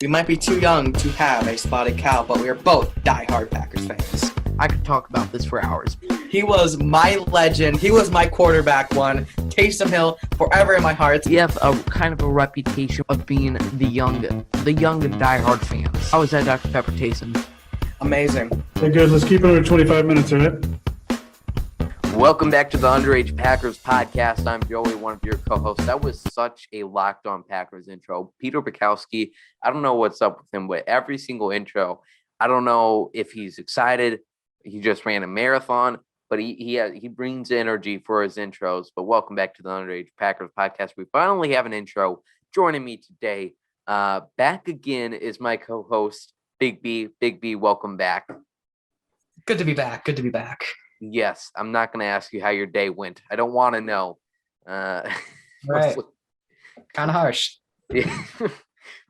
We might be too young to have a spotted cow, but we are both diehard Packers fans. I could talk about this for hours. He was my legend. He was my quarterback one. Taysom Hill, forever in my heart. We have a kind of a reputation of being the young and diehard fans. How is that, Dr. Pepper Taysom? Amazing. Okay, good. Let's keep it under 25 minutes, all right? Welcome back to the Underage Packers podcast. I'm Joey, one of your co-hosts. That was such a Locked On Packers intro. Peter Bukowski, I don't know what's up with him, but every single intro, I don't know if he's excited. He just ran a marathon, but he brings energy for his intros. But welcome back to the Underage Packers podcast. We finally have an intro. Joining me today, back again, is my co-host, Big B. Big B, welcome back. Good to be back. Good to be back. Yes, I'm not going to ask you how your day went. I don't want to know. Right. Kind of harsh. Yeah.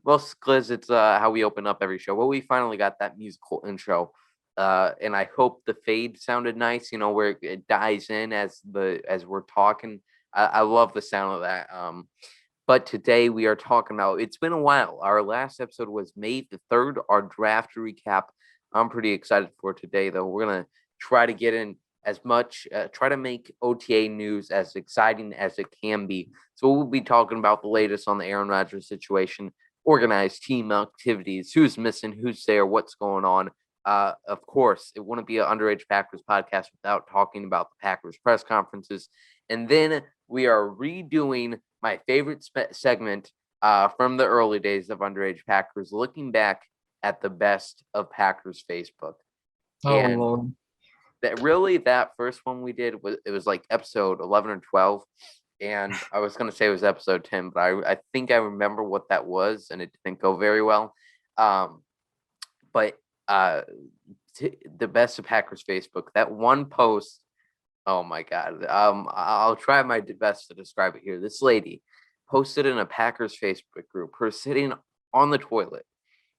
Well, because it's how we open up every show. Well, we finally got that musical intro. And I hope the fade sounded nice, where it dies in as we're talking. I love the sound of that. But today we are talking about, it's been a while. Our last episode was May the 3rd, our draft recap. I'm pretty excited for today, though. We're going to try to get in as much, try to make OTA news as exciting as it can be. So we'll be talking about the latest on the Aaron Rodgers situation, organized team activities, who's missing, who's there, what's going on. Of course, it wouldn't be an Underage Packers podcast without talking about the Packers press conferences. And then we are redoing my favorite segment from the early days of Underage Packers, looking back at the best of Packers Facebook. Oh, and Lord. that first one we did was like episode 11 or 12. And I was going to say it was episode 10, but I think I remember what that was, and it didn't go very well. But the best of Packers Facebook, that one post, oh my God. I'll try my best to describe it here. This lady posted in a Packers Facebook group, her sitting on the toilet,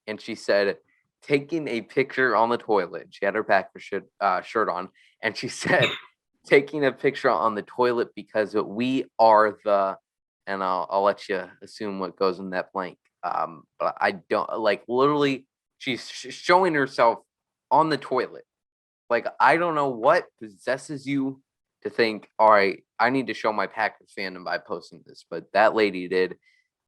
and she said, taking a picture on the toilet. She had her Packers shirt on, and she said, taking a picture on the toilet because we are the, and I'll let you assume what goes in that blank. But I don't, like, literally, she's showing herself on the toilet. Like, I don't know what possesses you to think, all right, I need to show my Packers fandom by posting this, but that lady did.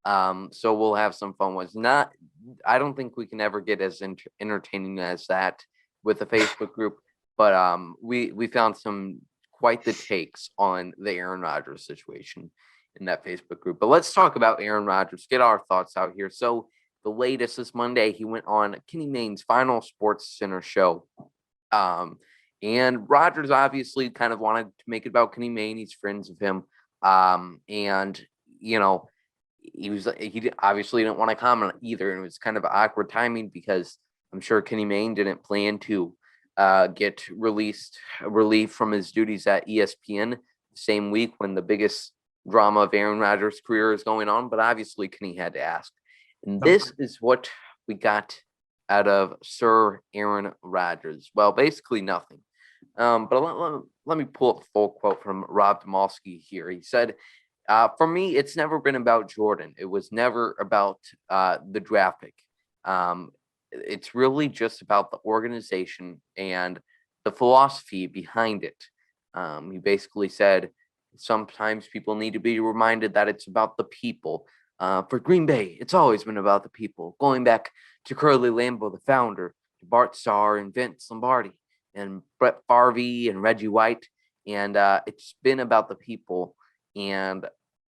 So we'll have some fun ones. I don't think we can ever get as entertaining as that with the Facebook group, but we found some quite the takes on the Aaron Rodgers situation in that Facebook group. But let's talk about Aaron Rodgers, get our thoughts out here. So the latest this Monday, he went on Kenny Mayne's final Sports Center show. And Rodgers obviously kind of wanted to make it about Kenny Mayne. He's friends with him. And, he obviously didn't want to comment either. And it was kind of awkward timing because I'm sure Kenny Mayne didn't plan to get relief from his duties at ESPN the same week when the biggest drama of Aaron Rodgers' career is going on. But obviously Kenny had to ask. And this is what we got out of Sir Aaron Rodgers. Well, basically nothing. But let me pull up a full quote from Rob Demalski here. He said, for me, it's never been about Jordan. It was never about the draft pick. It's really just about the organization and the philosophy behind it. He basically said, sometimes people need to be reminded that it's about the people. For Green Bay, it's always been about the people. Going back to Curly Lambeau, the founder, to Bart Starr and Vince Lombardi, and Brett Favre and Reggie White. And it's been about the people. And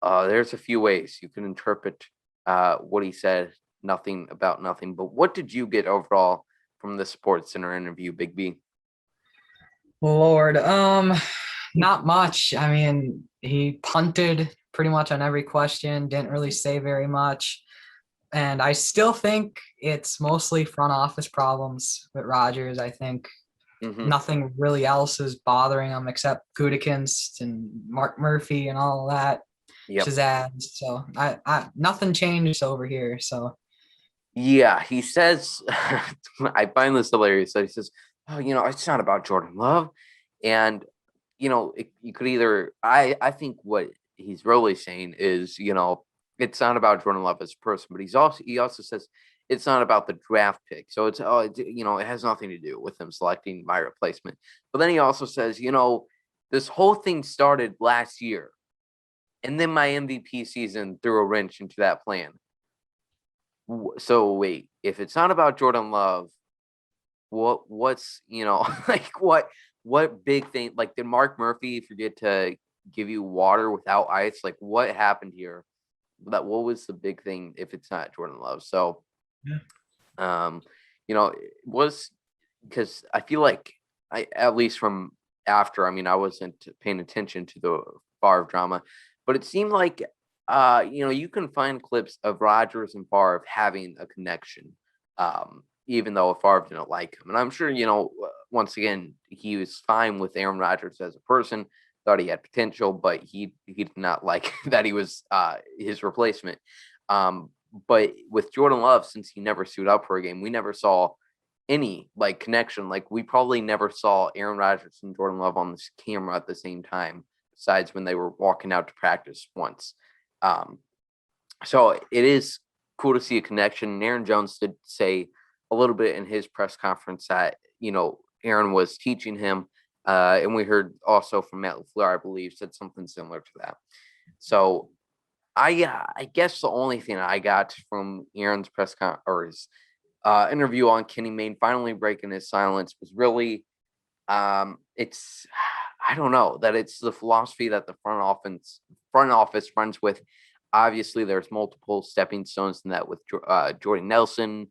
there's a few ways you can interpret what he said, nothing about nothing. But what did you get overall from the Sports Center interview, Big B? Lord, not much. I mean, he punted pretty much on every question, didn't really say very much. And I still think it's mostly front office problems with Rodgers. I think nothing really else is bothering him except Gutekunst and Mark Murphy and all of that. Yep. Shazam. So I nothing changed over here. So yeah, he says, I find this hilarious. So he says, oh, it's not about Jordan Love. And, you could either, I think what he's really saying is, it's not about Jordan Love as a person, but he also says it's not about the draft pick. So it has nothing to do with him selecting my replacement. But then he also says, this whole thing started last year, and then my MVP season threw a wrench into that plan. So wait, if it's not about Jordan Love, what's like what big thing, like, did Mark Murphy forget to give you water without ice? Like, what happened here? What was the big thing if it's not Jordan Love? So Yeah. it was, because I feel like at least from after, I wasn't paying attention to the Favre drama, but it seemed like you can find clips of Rodgers and Favre having a connection, even though Favre didn't like him. And I'm sure, once again, he was fine with Aaron Rodgers as a person, thought he had potential, but he did not like that he was his replacement. But with Jordan Love, since he never suited up for a game, we never saw any like connection. Like, we probably never saw Aaron Rodgers and Jordan Love on this camera at the same time, besides when they were walking out to practice once. So it is cool to see a connection. And Aaron Jones did say a little bit in his press conference that, Aaron was teaching him. And we heard also from Matt LaFleur, I believe, said something similar to that. So I guess the only thing I got from Aaron's press con or his interview on Kenny Mayne finally breaking his silence was really, it's, I don't know, that it's the philosophy that the front office runs with. Obviously, there's multiple stepping stones in that with Jordan Nelson,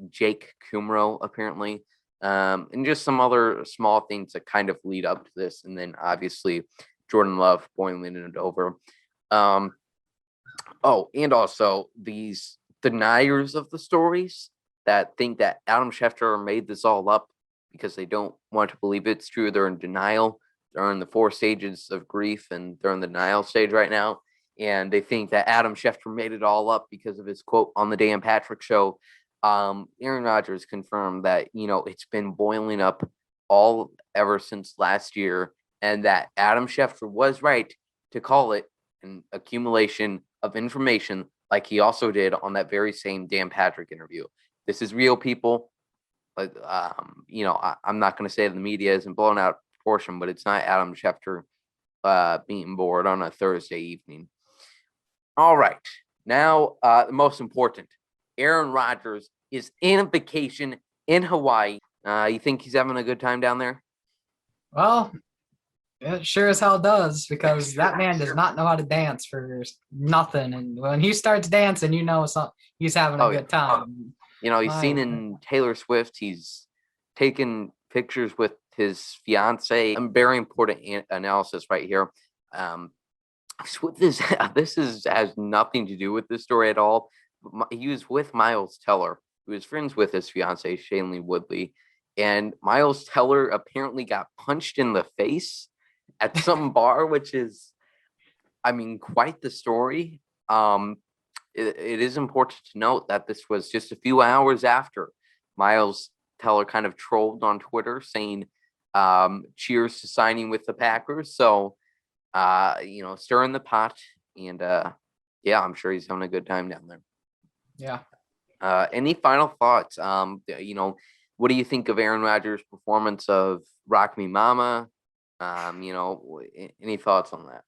Jake Kumro, apparently, and just some other small things that kind of lead up to this. And then obviously Jordan Love boiling it over. And also these deniers of the stories that think that Adam Schefter made this all up because they don't want to believe it's true. They're in denial. They're in the 4 stages of grief, and they're in the denial stage right now. And they think that Adam Schefter made it all up because of his quote on the Dan Patrick Show. Aaron Rodgers confirmed that, it's been boiling up all ever since last year, and that Adam Schefter was right to call it an accumulation of information, like he also did on that very same Dan Patrick interview. This is real, people. But, I'm not going to say the media isn't blown out of proportion, but it's not Adam Schefter being bored on a Thursday evening. All right. Now, the most important, Aaron Rodgers is in vacation in Hawaii. You think he's having a good time down there? Well, it sure as hell does, because that man does not know how to dance for nothing. And when he starts dancing, he's having a good time. He's seen in Taylor Swift. He's taken pictures with his fiance. Very important analysis right here. This has nothing to do with this story at all. He was with Miles Teller, who is friends with his fiance, Shailene Woodley. And Miles Teller apparently got punched in the face at some bar, which is, quite the story. It is important to note that this was just a few hours after Miles Teller kind of trolled on Twitter saying, cheers to signing with the Packers. So, stirring the pot. And, I'm sure he's having a good time down there. Yeah. Any final thoughts? What do you think of Aaron Rodgers' performance of Rock Me Mama? Any thoughts on that?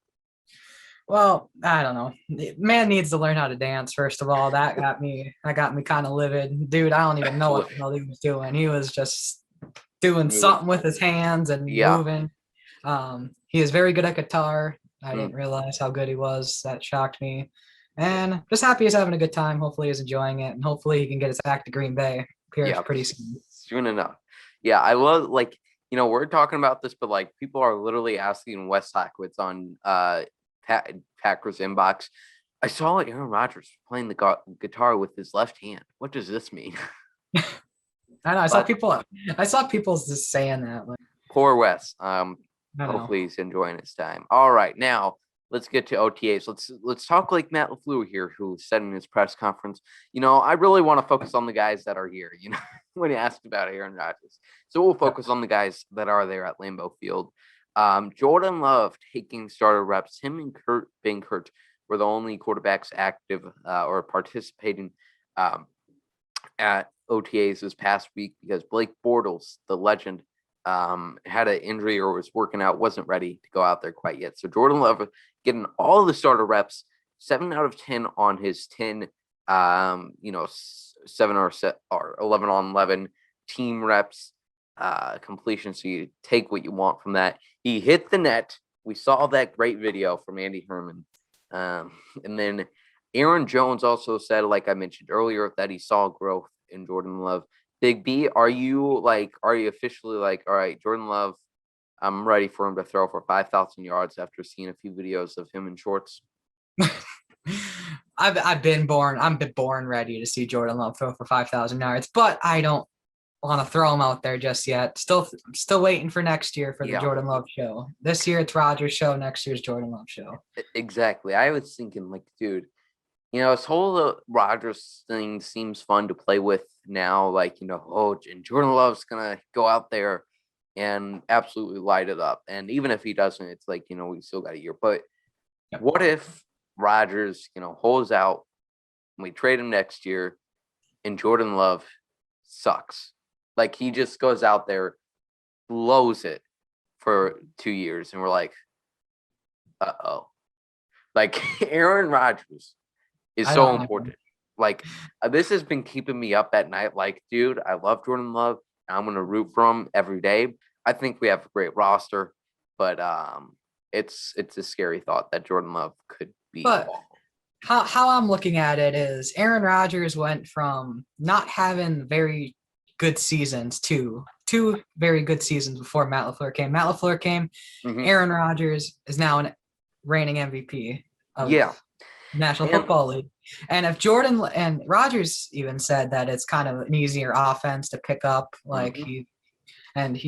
Well, I don't know. Man needs to learn how to dance. First of all, that got me kind of livid, dude. I don't even know what the hell he was doing. He was just doing something with his hands and moving. He is very good at guitar. I didn't realize how good he was. That shocked me. And just happy he's having a good time. Hopefully he's enjoying it, and hopefully he can get us back to Green Bay here pretty soon. Soon enough. Yeah, I love, we're talking about this, but people are literally asking Wes Hackwitz on Packers inbox. I saw Aaron Rodgers playing the guitar with his left hand. What does this mean? I know. I saw people just saying that. Poor Wes. Hopefully he's enjoying his time. All right, now let's get to OTAs. Let's talk like Matt LaFleur here, who said in his press conference, I really want to focus on the guys that are here, when he asked about Aaron Rodgers. So we'll focus on the guys that are there at Lambeau Field. Jordan Love taking starter reps. Him and Kurt Benkert were the only quarterbacks active or participating at OTAs this past week because Blake Bortles, the legend, had an injury or was working out, wasn't ready to go out there quite yet. So Jordan Love getting all the starter reps, 7 out of 10 on his 10, 7 or 11 on 11 team reps, completion. So you take what you want from that. He hit the net. We saw that great video from Andy Herman. And then Aaron Jones also said, like I mentioned earlier, that he saw growth in Jordan Love. Big B, are you officially like, all right, Jordan Love, I'm ready for him to throw for 5,000 yards after seeing a few videos of him in shorts? I'm born ready to see Jordan Love throw for 5,000 yards, but I don't want to throw him out there just yet. Still waiting for next year for the Jordan Love show. This year it's Rodgers show. Next year's Jordan Love show. Exactly. I was thinking, like, dude, this whole Rodgers thing seems fun to play with now. Like, and Jordan Love's gonna go out there and absolutely light it up. And even if he doesn't, it's like, we still got a year. But what if Rodgers, holds out and we trade him next year and Jordan Love sucks? Like, he just goes out there, blows it for 2 years, and we're like, uh-oh. Like, Aaron Rodgers is so important. Like, this has been keeping me up at night. Like, dude, I love Jordan Love. I'm going to root for him every day. I think we have a great roster, but it's a scary thought that Jordan Love could be. But how I'm looking at it is Aaron Rodgers went from not having very good seasons to 2 very good seasons before Matt LaFleur came. Matt LaFleur came. Mhm. Aaron Rodgers is now an reigning MVP of National Football League. And if Jordan and Rodgers even said that it's kind of an easier offense to pick up, like he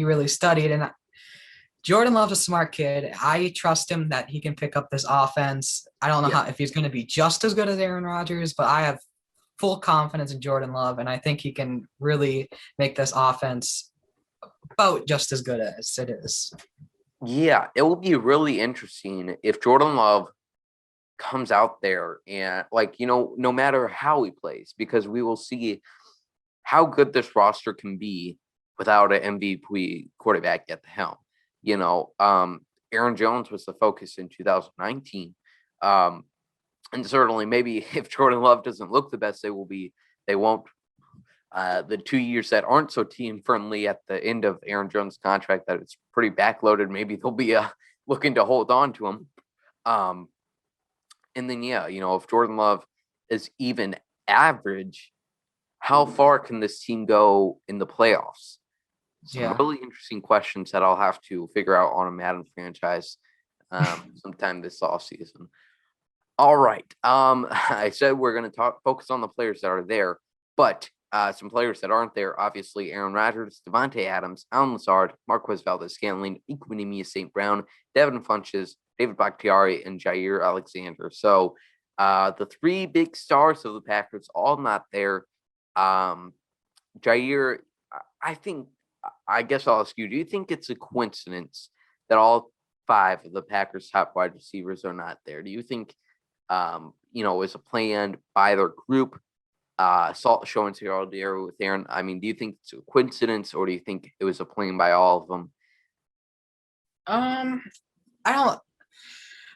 really studied. And Jordan Love's a smart kid. I trust him that he can pick up this offense. I don't know if he's going to be just as good as Aaron Rodgers, but I have full confidence in Jordan Love, and I think he can really make this offense about just as good as it is. Yeah, it will be really interesting if Jordan Love comes out there and, no matter how he plays, because we will see how good this roster can be without an MVP quarterback at the helm. Aaron Jones was the focus in 2019. And certainly maybe if Jordan Love doesn't look the best, they won't. The 2 years that aren't so team friendly at the end of Aaron Jones' contract, that it's pretty backloaded, maybe they'll be looking to hold on to him. And then, if Jordan Love is even average, how far can this team go in the playoffs? Some really interesting questions that I'll have to figure out on a Madden franchise sometime this offseason. All right. I said we're going to focus on the players that are there, but some players that aren't there, obviously Aaron Rodgers, Devontae Adams, Alan Lazard, Marquez Valdez-Scantling, Equanimeous St. Brown, Devin Funchess, David Bakhtiari, and Jair Alexander. So the 3 big stars of the Packers all not there. Jair, I guess I'll ask you, do you think it's a coincidence that all 5 of the Packers' top wide receivers are not there? Do you think is a plan by their group, showing solidarity with Aaron? I mean, do you think it's a coincidence, or do you think it was a plan by all of them?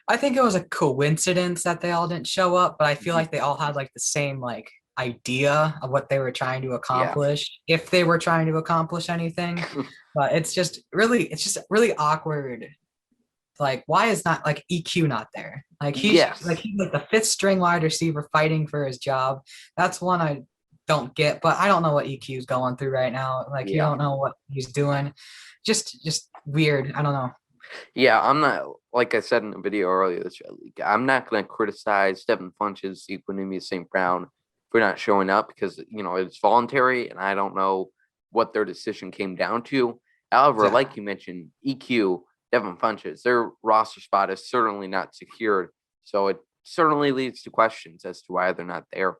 I think it was a coincidence that they all didn't show up, but I feel like they all had like the same idea of what they were trying to accomplish, if they were trying to accomplish anything. But it's just really awkward. Like, why is not EQ not there? He's like the 5th string wide receiver fighting for his job. That's one I don't get, but I don't know what EQ is going through right now. You don't know what he's doing. Just weird. I don't know. Yeah, I'm not, like I said in the video earlier, I'm not going to criticize Devin Funchess, Equanimeous St. Brown for not showing up, because it's voluntary, and I don't know what their decision came down to. However, like you mentioned, EQ, Devin Funchess, their roster spot is certainly not secured, so it certainly leads to questions as to why they're not there.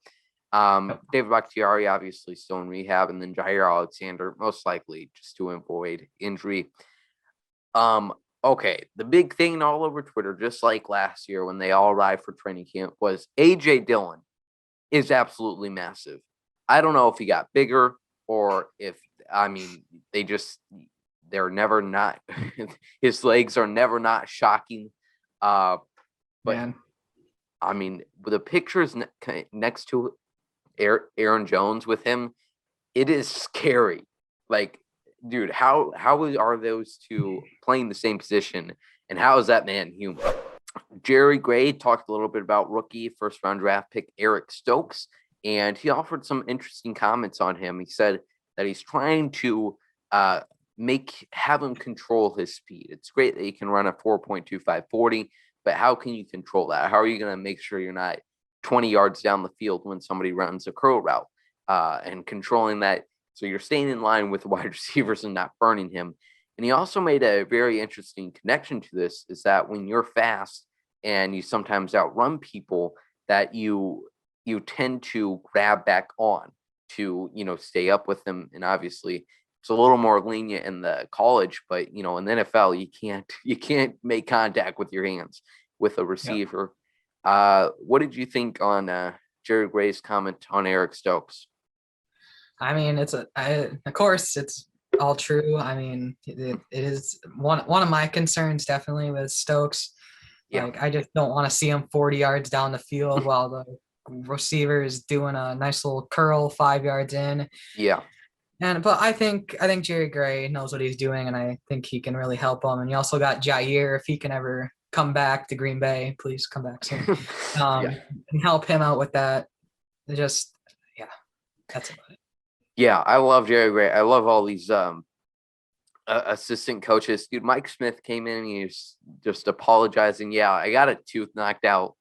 David Bakhtiari obviously still in rehab, and then Jair Alexander most likely just to avoid injury. Okay, the big thing all over Twitter, just like last year when they all arrived for training camp, was AJ Dillon is absolutely massive. I don't know if he got bigger or if, I mean, they're never not, his legs are never not shocking. But Man, I mean, the pictures next to Aaron Jones with him, it is scary. Like, dude, how are those two playing the same position, and how is that man human? Jerry Gray talked a little bit about rookie first round draft pick Eric Stokes, and he offered some interesting comments on him. He said that he's trying to have him control his speed. It's great that he can run a 4.25 40, but how can you control that? How are you going to make sure you're not 20 yards down the field when somebody runs a curl route, and controlling that so you're staying in line with the wide receivers and not burning him? And he also made a very interesting connection to this, is that when you're fast and you sometimes outrun people, that you tend to grab back on to, stay up with them. And obviously it's a little more lenient in the college, but in the NFL, you can't make contact with your hands with a receiver. What did you think on Jerry Gray's comment on Eric Stokes? I mean, of course, it's all true. I mean, it is one of my concerns definitely with Stokes. Yeah. Like, I just don't want to see him 40 yards down the field while the receiver is doing a nice little curl 5 yards in. Yeah. But I think Jerry Gray knows what he's doing, and I think he can really help him. And you also got Jair, if he can ever come back to Green Bay, please come back soon. And help him out with that. That's about it. Yeah, I love Jerry Gray. I love all these assistant coaches. Dude, Mike Smith came in and he was just apologizing. Yeah, I got a tooth knocked out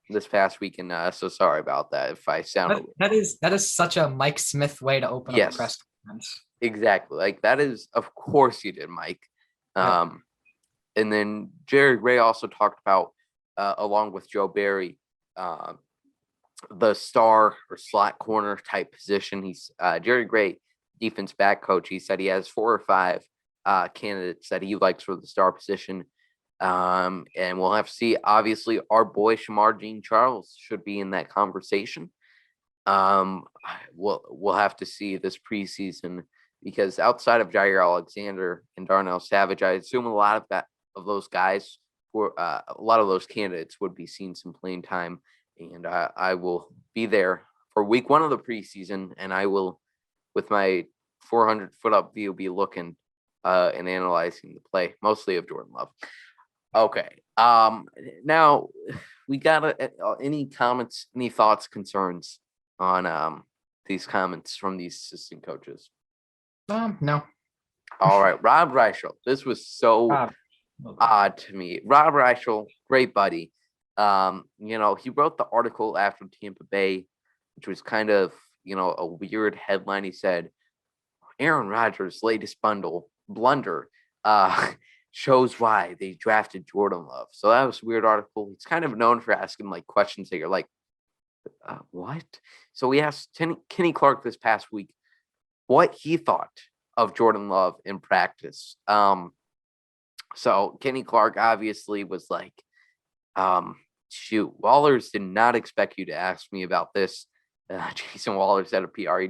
this past weekend. So sorry about that if I sound. That is such a Mike Smith way to open up a press conference. Exactly. Like, that is, of course you did, Mike. Yep. And then Jerry Gray also talked about, along with Joe Barry, the star or slot corner type position. He's Jerry Gray, defense back coach. He said he has 4 or 5 candidates that he likes for the star position. And we'll have to see. Obviously, our boy Shamar Jean-Charles should be in that conversation. We'll have to see this preseason, because outside of Jair Alexander and Darnell Savage, I assume a lot of those guys, or a lot of those candidates, would be seeing some playing time. And I will be there for week 1 of the preseason, and I will, with my 400-foot up view, be looking and analyzing the play, mostly of Jordan Love. Okay. Now we got any comments, any thoughts, concerns on these comments from these assistant coaches? No. All right, Rob Reichel. This was so odd to me. Rob Reichel, great buddy. He wrote the article after Tampa Bay, which was kind of, a weird headline. He said, Aaron Rodgers' latest blunder shows why they drafted Jordan Love. So that was a weird article. He's kind of known for asking like questions that you're like, what? So we asked Kenny Clark this past week what he thought of Jordan Love in practice. So Kenny Clark obviously was like, shoot, Wallers did not expect you to ask me about this. Jason Waller said a PR. He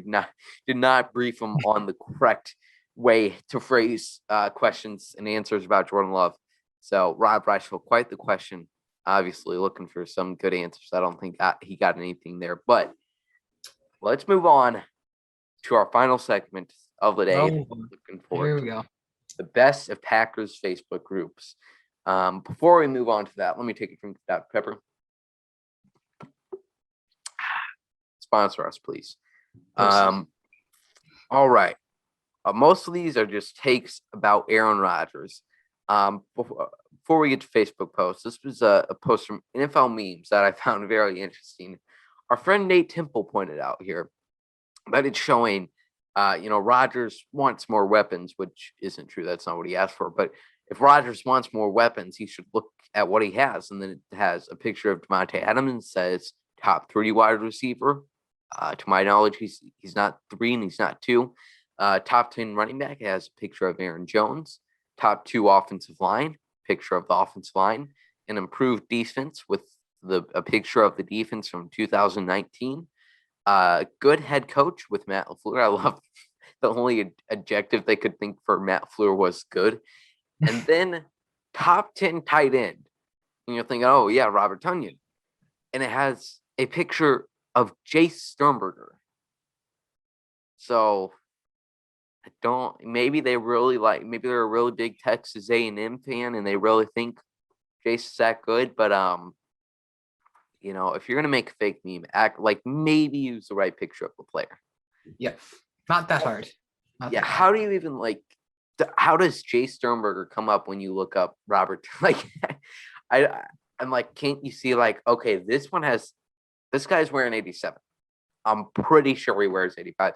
did not brief him on the correct way to phrase questions and answers about Jordan Love. So Rob Reichel, quite the question. Obviously looking for some good answers. I don't think he got anything there. But let's move on to our final segment of the day. Looking forward. Here we go. The best of Packers Facebook groups. Before we move on to that, let me take a drink of that pepper. Sponsor us, please. All right. Most of these are just takes about Aaron Rodgers. Before we get to Facebook posts, this was a post from NFL Memes that I found very interesting. Our friend Nate Temple pointed out here that it's showing, Rodgers wants more weapons, which isn't true. That's not what he asked for. But if Rodgers wants more weapons, he should look at what he has. And then it has a picture of Devontae Adams and says top 3 wide receiver. To my knowledge, he's not 3 and he's not 2. Top 10 running back has a picture of Aaron Jones. Top 2 offensive line, picture of the offensive line. An improved defense with a picture of the defense from 2019. Good head coach with Matt LaFleur. I love the only adjective they could think for Matt LaFleur was good. And then top 10 tight end. And you're thinking, oh, yeah, Robert Tonyan. And it has a picture of Jace Sternberger. So I don't, maybe they're a really big Texas A&M fan and they really think Jace is that good. But, if you're going to make a fake meme, act like maybe use the right picture of the player. Yeah, not that hard. Yeah, how do you even how does Jace Sternberger come up when you look up Robert? I'm like, can't you see okay, this guy's wearing 87. I'm pretty sure he wears 85.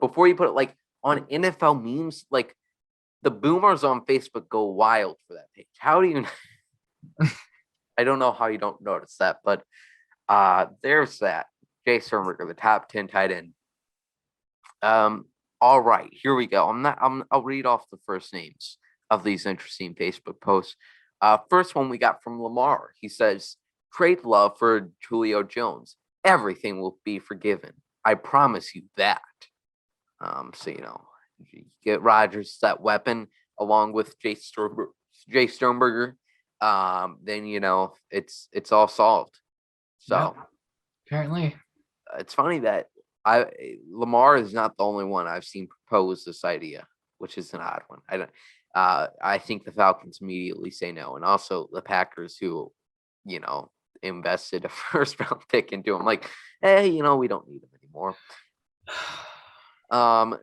Before you put it on NFL memes, the boomers on Facebook go wild for that page. How do you? I don't know how you don't notice that, but there's that. Jace Sternberger, the top 10 tight end. All right, here we go. I'll read off the first names of these interesting Facebook posts. First one we got from Lamar. He says, trade Love for Julio Jones. Everything will be forgiven. I promise you that. So, you get Rodgers that weapon along with Jay Sternberger. Then, it's all solved. So, Yep. Apparently. It's funny that Lamar is not the only one I've seen propose this idea, which is an odd one. I think the Falcons immediately say no, and also the Packers, who, invested a first round pick into him. Hey, we don't need him anymore.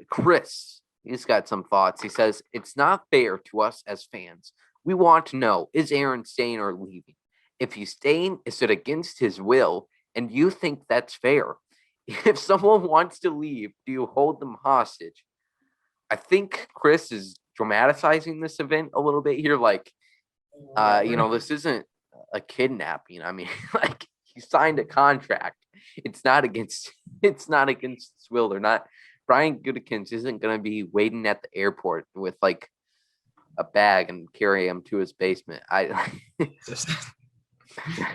Chris, he's got some thoughts. He says, it's not fair to us as fans. We want to know, is Aaron staying or leaving? If he's staying, is it against his will? And you think that's fair? If someone wants to leave, do you hold them hostage? I think Chris is dramatizing this event a little bit here. This isn't a kidnapping. I mean, he signed a contract. It's not against his will. They're not. Brian Gutekunst isn't going to be waiting at the airport with a bag and carry him to his basement.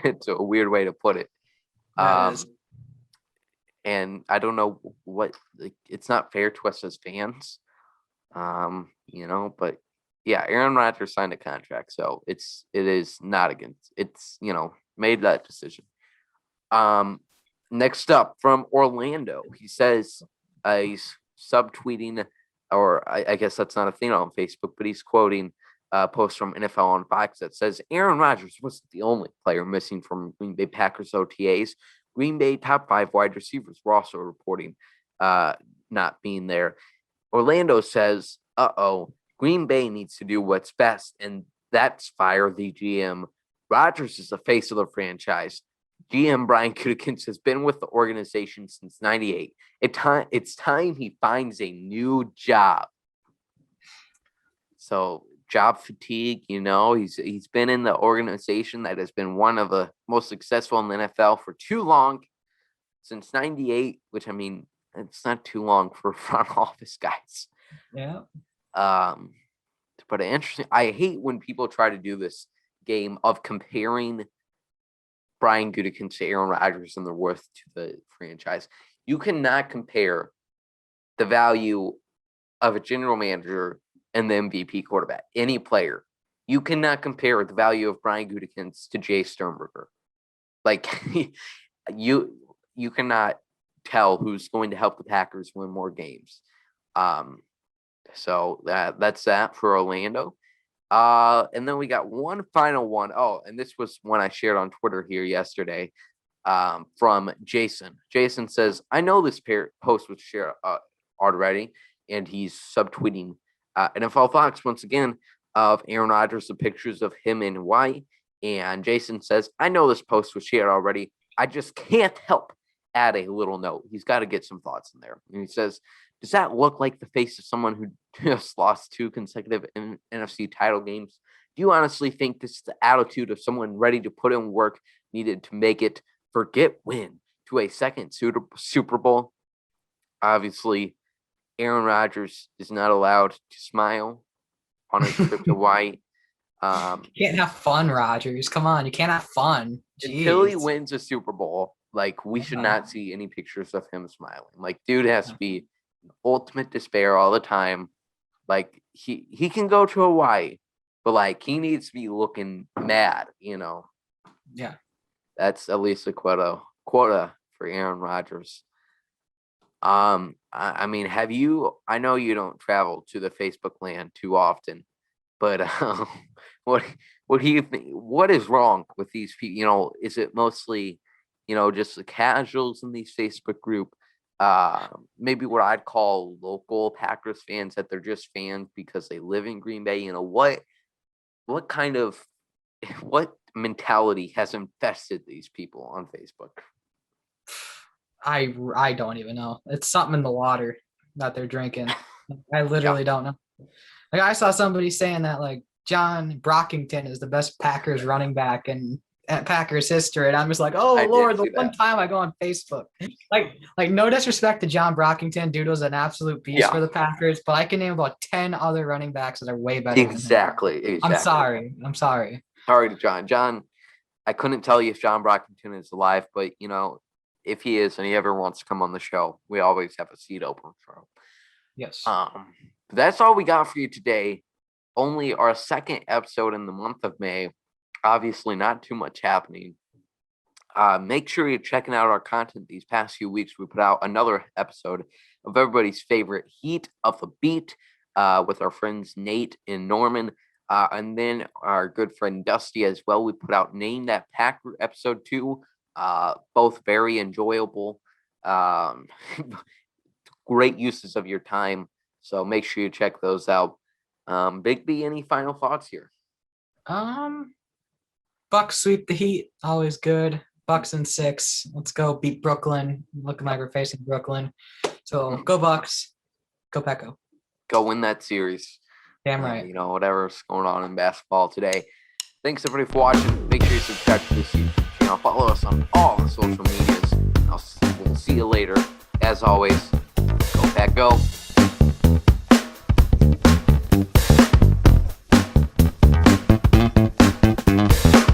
It's a weird way to put it. And I don't know what, it's not fair to us as fans, but yeah, Aaron Rodgers signed a contract, so it is not against, it's, made that decision. Next up from Orlando, he says, he's subtweeting, or I guess that's not a thing on Facebook, but he's quoting a post from NFL on Fox that says Aaron Rodgers wasn't the only player missing from Green Bay Packers OTAs. Green Bay top 5 wide receivers were also reporting not being there. Orlando says, Green Bay needs to do what's best, and that's fire the GM. Rodgers is the face of the franchise. GM Brian Gutekunst has been with the organization since '98. It's time he finds a new job. So job fatigue, he's been in the organization that has been one of the most successful in the NFL for too long, since '98, which, I mean, it's not too long for front office guys. Yeah. But interesting. I hate when people try to do this game of comparing Brian Gutekunst to Aaron Rodgers and their worth to the franchise. You cannot compare the value of a general manager and the MVP quarterback, any player. You cannot compare the value of Brian Gutekunst to Jace Sternberger. You cannot tell who's going to help the Packers win more games. So that's that for Orlando. And then we got one final one. Oh, and this was one I shared on Twitter here yesterday from Jason. Jason says, I know this post was shared already, and he's subtweeting NFL Fox once again of Aaron Rodgers, the pictures of him in Hawaii. And Jason says, I know this post was shared already. I just can't help add a little note. He's got to get some thoughts in there. And he says, does that look like the face of someone who just lost 2 consecutive NFC title games? Do you honestly think this is the attitude of someone ready to put in work needed to make it, win to a second Super Bowl? Obviously, Aaron Rodgers is not allowed to smile on his trip to Hawaii. You can't have fun, Rodgers. Come on, you can't have fun. Until he Jeez. wins a Super Bowl, Like, we should not see any pictures of him smiling. Like, dude has to be in ultimate despair all the time. Like, he can go to Hawaii, but like he needs to be looking mad, Yeah. That's at least a quota for Aaron Rodgers. I mean, I know you don't travel to the Facebook land too often, but what do you think? What is wrong with these people? Is it mostly, just the casuals in these Facebook group? Maybe what I'd call local Packers fans, that they're just fans because they live in Green Bay. What kind of what mentality has infested these people on Facebook? I don't even know. It's something in the water that they're drinking. I literally don't know. Like, I saw somebody saying that like John Brockington is the best Packers running back in Packers history, and I'm just like, oh I did Lord, the see one that. time I go on Facebook, like no disrespect to John Brockington, dude was an absolute beast Yeah. for the Packers, but I can name about 10 other running backs that are way better. Exactly. Than him. I'm sorry. Sorry to John. John, I couldn't tell you if John Brockington is alive, but if he is and he ever wants to come on the show, we always have a seat open for him. Yes. That's all we got for you today. Only our second episode in the month of May. Obviously, not too much happening. Make sure you're checking out our content these past few weeks. We put out another episode of everybody's favorite Heat of the Beat with our friends Nate and Norman. And then our good friend Dusty as well. We put out Name That Packer episode 2. Both very enjoyable. Great uses of your time. So make sure you check those out. Big B, any final thoughts here? Bucks sweep the Heat, always good. Bucks in 6. Let's go beat Brooklyn. Looking like we're facing Brooklyn. So go Bucks. Go Pecco. Go win that series. Damn right. Whatever's going on in basketball today. Thanks everybody for watching. Make sure you subscribe to this YouTube channel. Follow us on all the social medias. We'll see you later. As always, go Pack Go.